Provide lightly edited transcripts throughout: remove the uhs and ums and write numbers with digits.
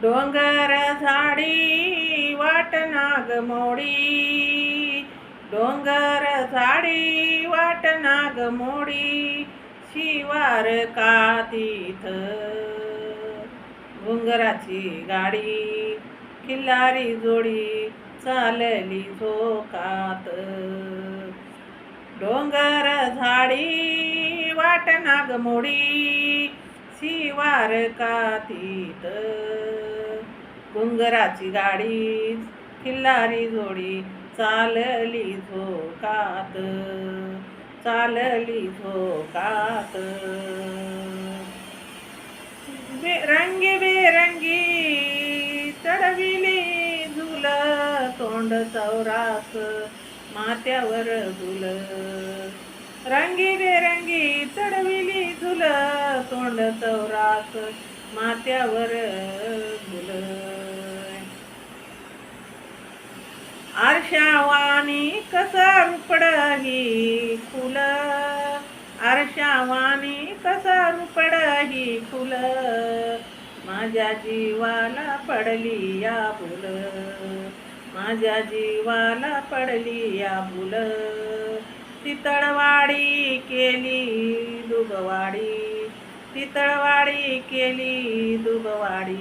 डोंगर झाडी वाट नागमोडी, डोंगर झाडी वाट नागमोडी, शिवार का तीथ घुंगराची गाडी, खिल्लारी जोडी चालली झोकात. डोंगर झाडी वाट नागमोडी, शिवार का तीथ घुंगराची गाडी, खिल्लारी जोडी चालली झोकात, चालली झोकात. रंगी बेरंगी चढविली झुल, तोंड चौरास माथ्यावर झुल. रंगी बेरंगी चढविली झुल, तोंड चौरास माथ्यावर झुल. आरशावानी कसा रुपड ही फुल, आरशावानी कसा रुपड ही फुल, माझ्या जीवाला पडली या फुल, माझ्या जीवाला पडली या फुल. तितळवाडी केली दुबवाडी, तितळवाडी केली दुबवाडी,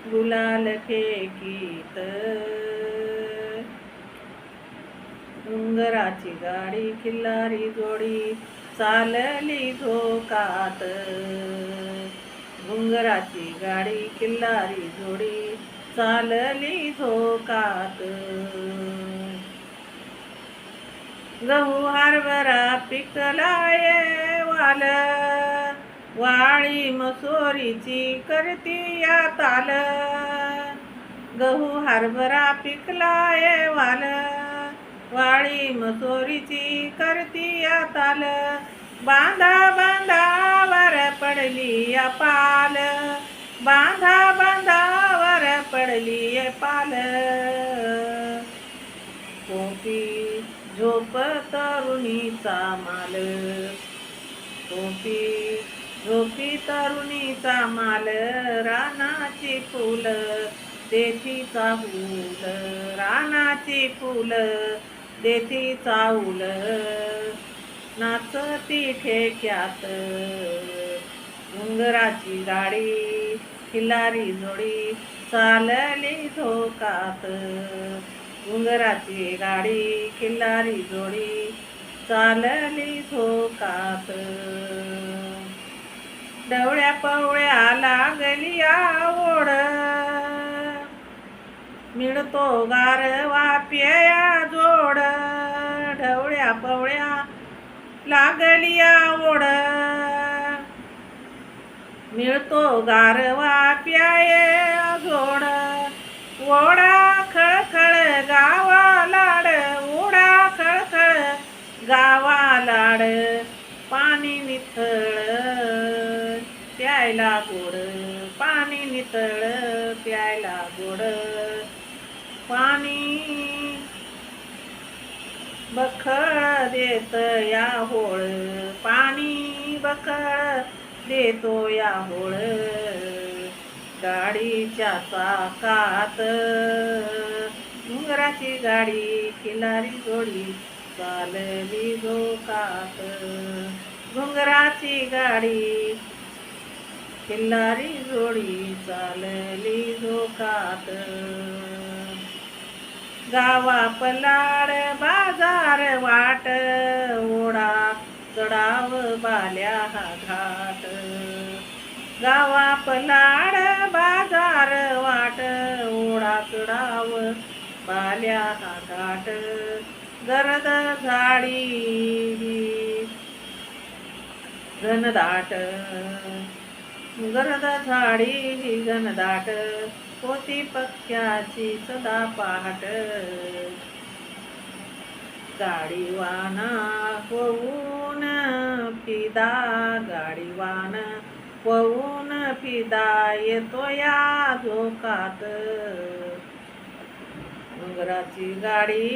गुलाल फेकीत. डोंगराची गाडी, खिल्लारी जोडी चालली झोकात. डोंगराची गाडी, खिल्लारी जोडी चालली झोकात. गहू हरभरा पिकलाय वाल, वाळी मसोरीची करती या ताल. गहू हरभरा पिकलाय वाल, वाळी मसोरीची करती या ताल. बांधा बांधावर पडली या पाल, बांधा बांधावर पडली या पाल. कोपी झोप तरुणीचा माल, कोपी झोपी तरुणीचा माल. रानाची फुल देती चाहूल, रानाची फुल देती चाहूल. नाचती ठेक्यात घुंगराची गाडी, खिल्लारी जोडी चालली झोकात. घुंगराची गाडी, खिल्लारी जोडी चालली झोकात. ढवळ्या पवळ्या लागली ओढ, मिळतो गारवा प्याया जोड. ढवळ्या पवळ्या लागली ओढ, मिळतो गारवा प्याया जोड. ओढा खळखळ गावा लाड, ओढा खळखळ गावा लाड. पाणी नितळ प्यायला गोड, पाणी नितळ प्यायला गोड. पाणी बखळ देत या होळ, पाणी बखळ देतो या होळ. गाडीच्या चाकात घुंगराची गाडी, खिल्लारी जोडी चालली झोकात. घुंगराची गाडी, खिल्लारी जोडी चालली झोकात. गावा पलाड बाजार वाट, ओढा चढाव बाल्या हा घाट. गावा पलाड बाजार वाट, ओढा चढाव बाल्या हा घाट. गर्द झाडी घनदाट, गर्द झाडी घनदाट. होती पक्ष्याची सदा पहाट. गाडीवाना होऊन फिदा, गाडीवान होऊन फिदा येतो या झोकात. घुंगराची गाडी,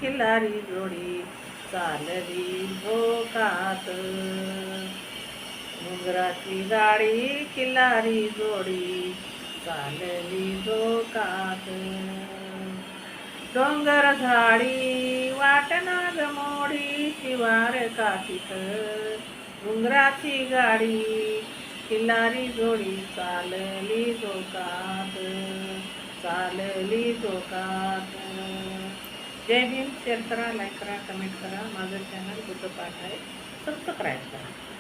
खिल्लारी जोडी चालली झोकात. घुंगराची गाडी, खिल्लारी जोडी चालली झोकात. डोंगर झाडी वाटना गमोडी शिवार काठीत, डोंगराची गाडी खिल्लारी जोडी चालली झोकात, चालली झोकात. जय भीम. शेअर करा, लाईक करा, कमेंट करा. माझं चॅनल बुद्धपाठ आहे, सबस्क्राईब करा.